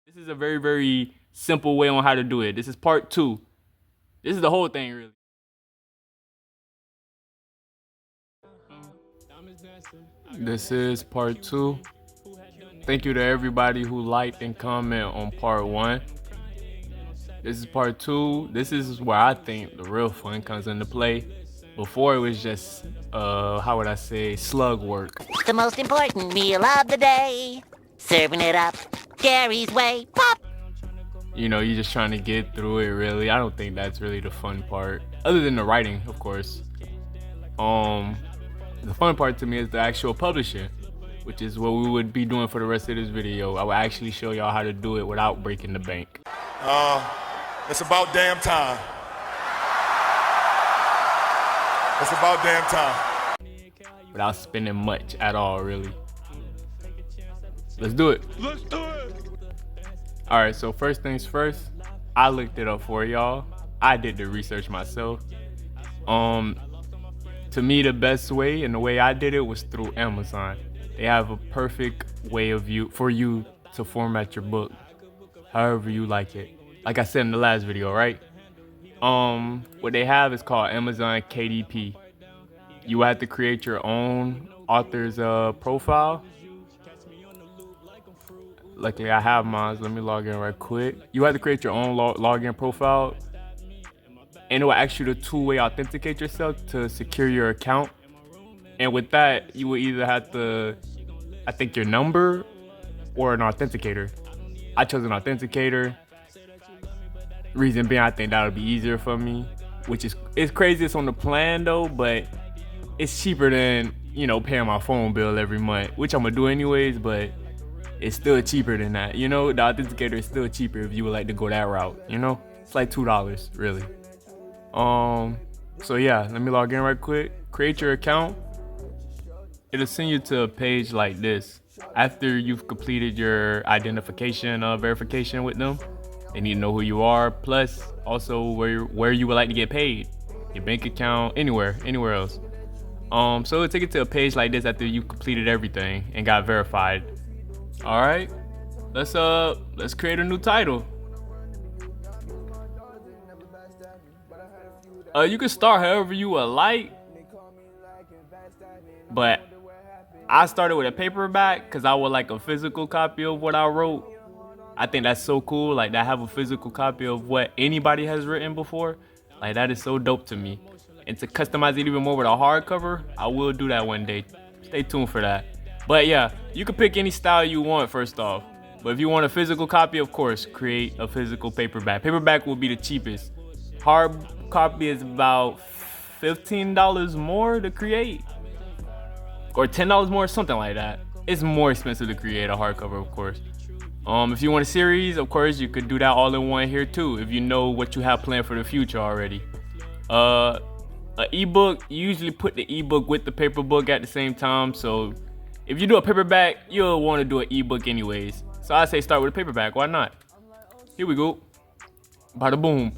This is a very, very simple way on how to do it. This is part 2. This is the whole thing, really. This is part 2. Thank you to everybody who liked and commented on part 1. This is part 2. This is where I think the real fun comes into play. Before it was just, how would I say, slug work. The most important meal of the day. Serving it up Gary's way. Pop! You know, you're just trying to get through it, really. I don't think that's really the fun part. Other than the writing, of course. The fun part to me is the actual publishing, which is what we would be doing for the rest of this video. I will actually show y'all how to do it without breaking the bank. It's about damn time. It's about damn time. Without spending much at all, really. Let's do it. Let's do it. All right, so first things first, I looked it up for y'all. I did the research myself. To me, the best way and the way I did it was through Amazon. They have a perfect way for you to format your book however you like it. Like I said in the last video, right? What they have is called Amazon KDP. You have to create your own author's profile. Luckily, I have mine. Let me log in right quick. You have to create your own login profile, and it will ask you to two-way authenticate yourself to secure your account. And with that, you will either have to, I think, your number or an authenticator. I chose an authenticator. Reason being, I think that'll be easier for me. Which is, it's crazy. It's on the plan though, but it's cheaper than, you know, paying my phone bill every month, which I'm gonna do anyways. But it's still cheaper than that. You know, the authenticator is still cheaper if you would like to go that route. You know, it's like $2 really. So yeah, let me log in right quick. Create your account. It'll send you to a page like this. After you've completed your identification verification with them, they need to know who you are, plus also where you would like to get paid, your bank account, anywhere else. So it'll take it to a page like this after you completed everything and got verified. All right, let's create a new title. You can start however you would like, but I started with a paperback because I would like a physical copy of what I wrote. I think that's so cool, like that I have a physical copy of what anybody has written before. Like that is so dope to me. And to customize it even more with a hardcover, I will do that one day. Stay tuned for that. But yeah, you can pick any style you want first off. But if you want a physical copy, of course, create a physical paperback. Paperback will be the cheapest. Hard copy is about $15 more to create. Or $10 more, something like that. It's more expensive to create a hardcover, of course. If you want a series, of course, you could do that all in one here too, if you know what you have planned for the future already. An ebook, you usually put the ebook with the paper book at the same time. So if you do a paperback, you'll want to do an ebook anyways. So I say start with a paperback, why not? Here we go. Bada boom.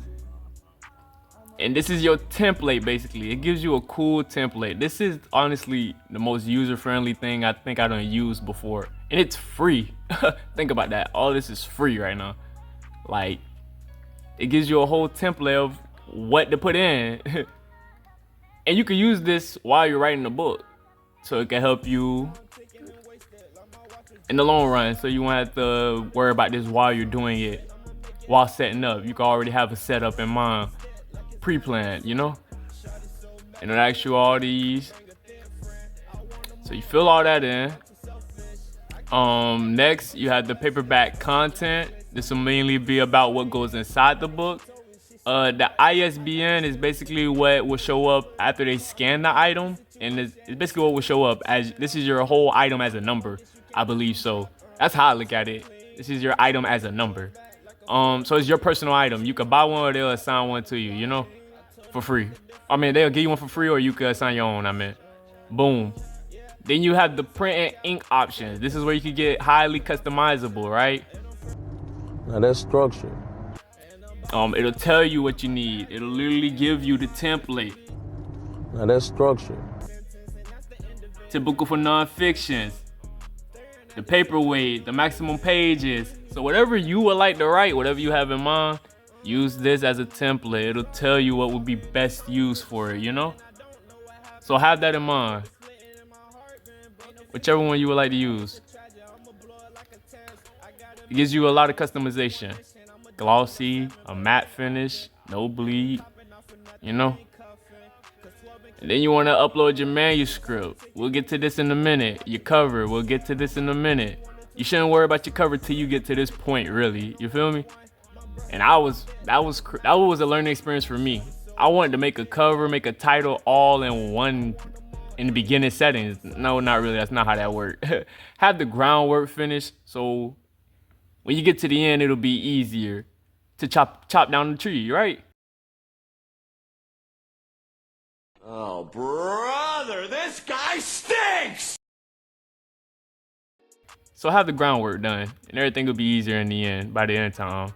And this is your template, basically. It gives you a cool template. This is honestly the most user-friendly thing I think I done used before. And it's free. Think about that. All this is free right now. Like, it gives you a whole template of what to put in. And you can use this while you're writing the book. So it can help you in the long run. So you won't have to worry about this while you're doing it. While setting up. You can already have a setup in mind. Pre-planned, you know, and it asks you all these, so you fill all that in. Next you have the paperback content. This will mainly be about what goes inside the book. The ISBN is basically what will show up after they scan the item, and it's basically what will show up as this is your whole item as a number, I believe. So that's how I look at it. This is your item as a number. So it's your personal item. You can buy one or they'll assign one to you, you know, for free. I mean, they'll give you one for free or you can assign your own, I mean. Boom. Then you have the print and ink options. This is where you can get highly customizable, right? Now that's structure. It'll tell you what you need. It'll literally give you the template. Now that's structure. Typical for non-fictions. The paperweight, the maximum pages, So whatever you would like to write, whatever you have in mind, use this as a template. It'll tell you what would be best used for it, you know? So have that in mind. Whichever one you would like to use. It gives you a lot of customization. Glossy, a matte finish, no bleed, you know? And then you want to upload your manuscript. We'll get to this in a minute. Your cover, we'll get to this in a minute. You shouldn't worry about your cover till you get to this point, really. You feel me? And that was a learning experience for me. I wanted to make a cover, make a title all in one in the beginning settings. No, not really. That's not how that worked. Have the groundwork finished, so when you get to the end, it'll be easier to chop down the tree, right? Oh, brother, this guy stinks! So have the groundwork done, and everything will be easier in the end, by the end of time.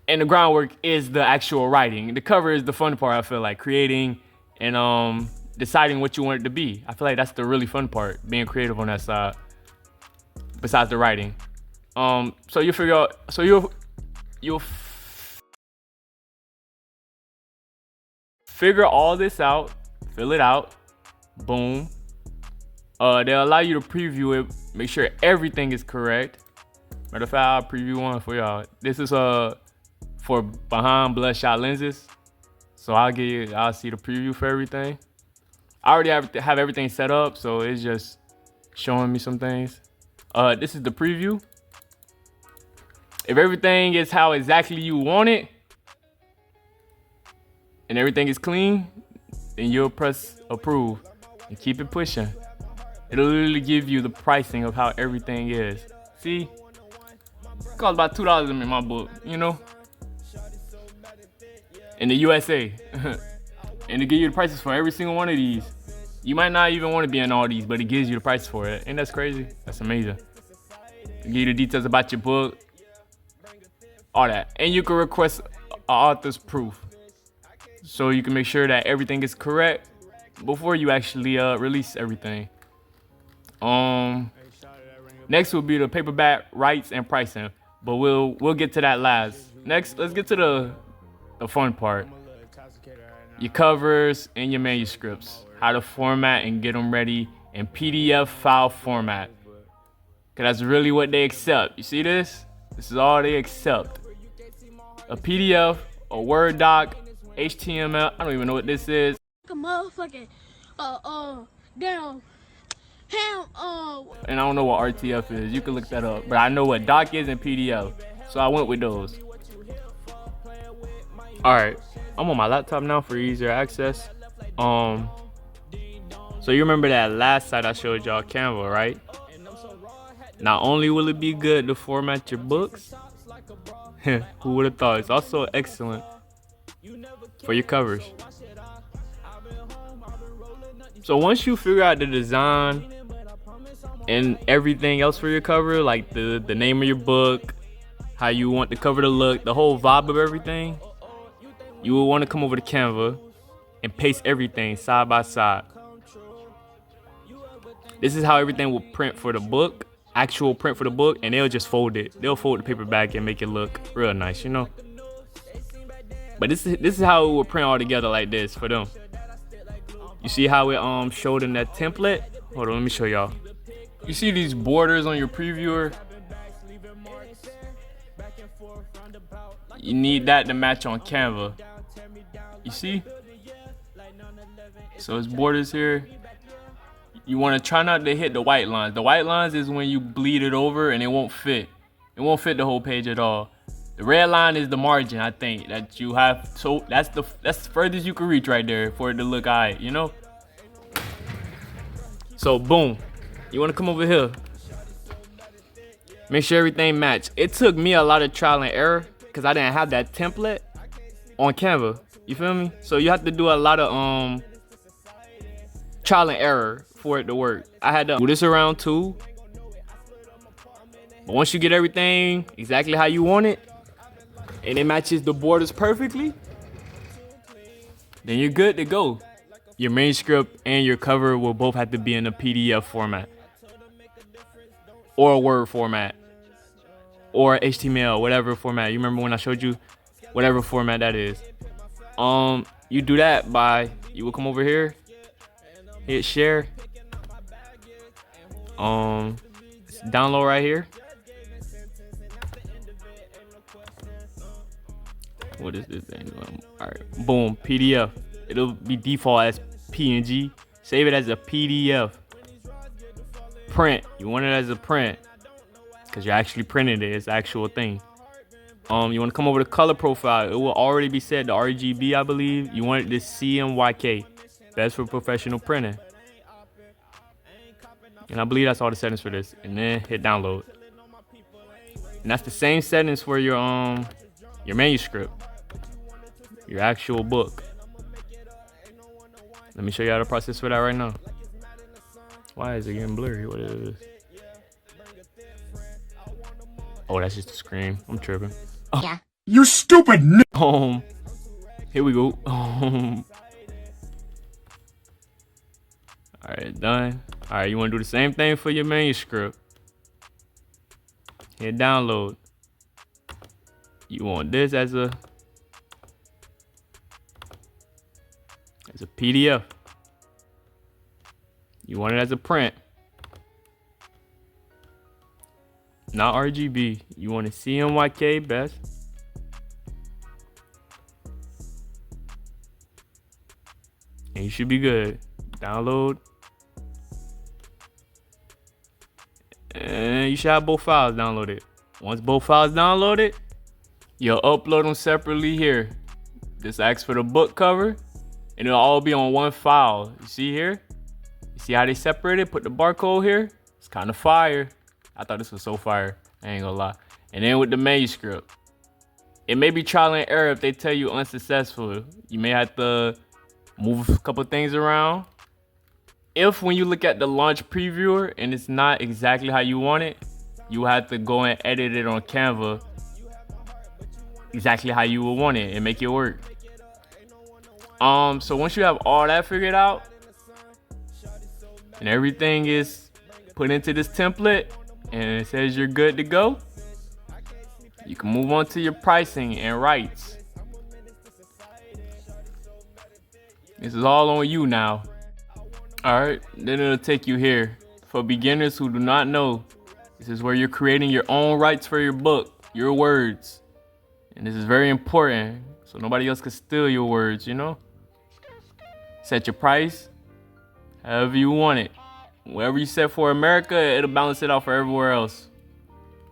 And the groundwork is the actual writing. The cover is the fun part, I feel like, creating and deciding what you want it to be. I feel like that's the really fun part, being creative on that side, besides the writing. So you figure out, so you'll figure all this out, fill it out, boom. They'll allow you to preview it, make sure everything is correct. Matter of fact, I'll preview one for y'all. This is for behind bloodshot lenses. So I'll see the preview for everything. I already have everything set up, so it's just showing me some things. This is the preview. If everything is how exactly you want it, and everything is clean, then you'll press approve and keep it pushing. It'll literally give you the pricing of how everything is. See? It costs about $2 in my book, you know? In the USA. And it gives you the prices for every single one of these. You might not even want to be in all these, but it gives you the price for it. Ain't that crazy? That's amazing. It gives you the details about your book. All that. And you can request an author's proof. So you can make sure that everything is correct before you actually release everything. Next will be the paperback rights and pricing, but we'll get to that last. Next, let's get to the fun part. Your covers and your manuscripts. How to format and get them ready in PDF file format. Cause that's really what they accept. You see this? This is all they accept. A PDF, a Word doc, HTML. I don't even know what this is. A motherfucking damn And I don't know what RTF is. You can look that up. But I know what doc is and PDF. So I went with those. Alright. I'm on my laptop now for easier access. So you remember that last site I showed y'all, Canva, right? Not only will it be good to format your books, who would have thought? It's also excellent for your covers. So once you figure out the design and everything else for your cover, like the name of your book, how you want the cover to look, the whole vibe of everything, you will want to come over to Canva and paste everything side by side. This is how everything will print for the book, actual print for the book, and they'll just fold it. They'll fold the paperback and make it look real nice, you know? But this is how it will print all together like this for them. You see how it showed in that template? Hold on, let me show y'all. You see these borders on your previewer? You need that to match on Canva. You see? So it's borders here. You want to try not to hit the white lines. The white lines is when you bleed it over and it won't fit. It won't fit the whole page at all. The red line is the margin, I think, that you have. So that's the furthest you can reach right there for it to look alright, you know? So boom. You want to come over here. Make sure everything match. It took me a lot of trial and error because I didn't have that template on Canva. You feel me? So you have to do a lot of trial and error for it to work. I had to move this around too. But once you get everything exactly how you want it, and it matches the borders perfectly, then you're good to go. Your manuscript and your cover will both have to be in a PDF format or a Word format. or HTML, whatever format. You remember when I showed you whatever format that is. You do that by, you will come over here, hit share, download right here. What is this thing? All right, boom, PDF. It'll be default as PNG. Save it as a PDF. Print. You want it as a print because you're actually printing it. It's the actual thing. You want to come over to color profile. It will already be set to RGB, I believe. You want it to CMYK. Best for professional printing. And I believe that's all the settings for this. And then hit download. And that's the same settings for your manuscript, your actual book. Let me show you how to process for that right now. Why is it getting blurry? What is this? Oh, that's just the screen. I'm tripping. Oh. Yeah. You stupid Here we go. All right, done. All right, you want to do the same thing for your manuscript. Hit download. You want this as a PDF. You want it as a print, not RGB. You want a CMYK best. And you should be good. Download. And you should have both files downloaded. Once both files downloaded, you'll upload them separately here. Just ask for the book cover, and it'll all be on one file. You see here? You see how they separated? Put the barcode here. It's kind of fire. I thought this was so fire. I ain't gonna lie. And then with the manuscript, it may be trial and error if they tell you unsuccessful. You may have to move a couple things around. If when you look at the launch previewer and it's not exactly how you want it, you have to go and edit it on Canva exactly how you would want it and make it work. So once you have all that figured out and everything is put into this template and it says you're good to go, you can move on to your pricing and rights. This is all on you now. All right, then it'll take you here. For beginners who do not know, this is where you're creating your own rights for your book, your words. And this is very important, so nobody else can steal your words, you know? Set your price however you want it. Whatever you set for America, it'll balance it out for everywhere else.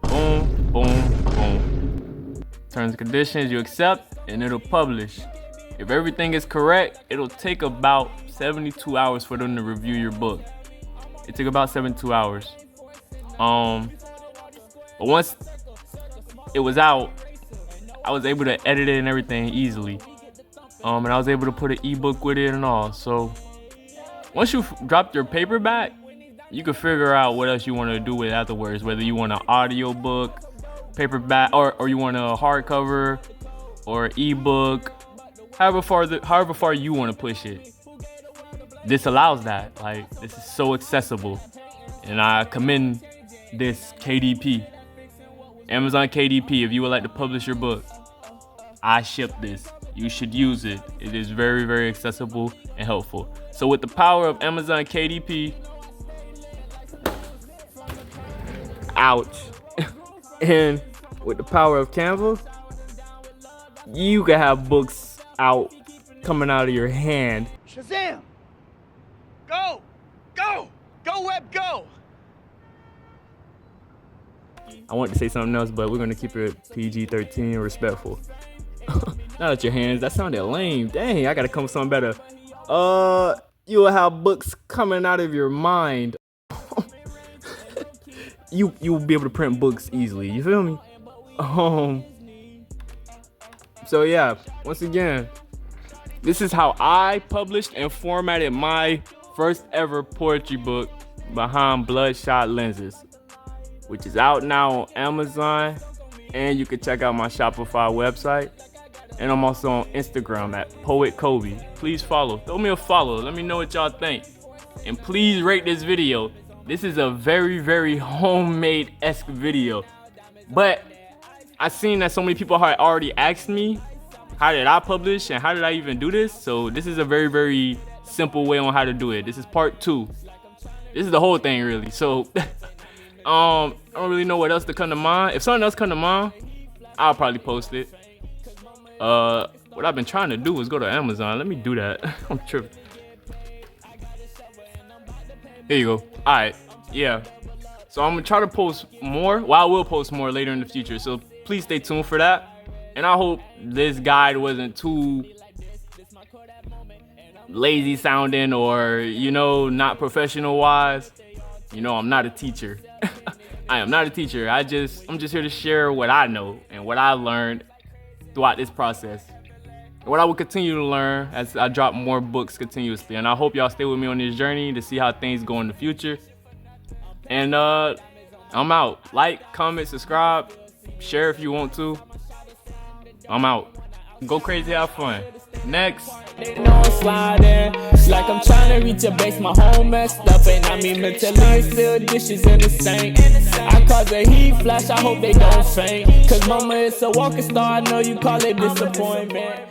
Boom, boom, boom. Terms and conditions, you accept, and it'll publish. If everything is correct, it'll take about 72 hours for them to review your book. It took about 72 hours. But once it was out, I was able to edit it and everything easily. And I was able to put an ebook with it and all. So once you dropped your paperback, you can figure out what else you want to do with it afterwards. Whether you want an audio book, paperback, or you want a hardcover or ebook. However far you want to push it. This allows that. Like, this is so accessible. And I commend this KDP. Amazon KDP, if you would like to publish your book, I ship this. You should use it. It is very, very accessible and helpful. So with the power of Amazon KDP, ouch. And with the power of Canva, you can have books out, coming out of your hand. Shazam! Go! Go! Go, web, go! I wanted to say something else, but we're gonna keep it PG-13 respectful. Not at your hands. That sounded lame. Dang, I gotta come with something better. You will have books coming out of your mind. You will be able to print books easily. You feel me? So yeah, once again, this is how I published and formatted my first ever poetry book, Behind Bloodshot Lenses, which is out now on Amazon, and you can check out my Shopify website. And I'm also on Instagram at Poet Kobe. Please follow. Throw me a follow. Let me know what y'all think. And please rate this video. This is a very, very homemade-esque video. But I seen that so many people had already asked me, how did I publish and how did I even do this? So this is a very, very simple way on how to do it. This is part 2. This is the whole thing really. So I don't really know what else to come to mind. If something else come to mind, I'll probably post it. What I've been trying to do is go to Amazon. Let me do that. I'm tripping. Here you go. All right, yeah. So I'm gonna try to post more. Well, I will post more later in the future. So please stay tuned for that. And I hope this guide wasn't too lazy sounding or, you know, not professional wise. You know, I'm not a teacher. I am not a teacher. I'm just here to share what I know and what I learned throughout this process. And what I will continue to learn as I drop more books continuously. And I hope y'all stay with me on this journey to see how things go in the future. And I'm out. Like, comment, subscribe, share if you want to. I'm out. Go crazy, have fun. Next. They know I'm sliding. It's like I'm trying to reach a base, my home messed up. And I mean mentally, still dishes in the sink. I cause a heat flash, I hope they don't faint. Cause mama is a walking star, I know you call it disappointment.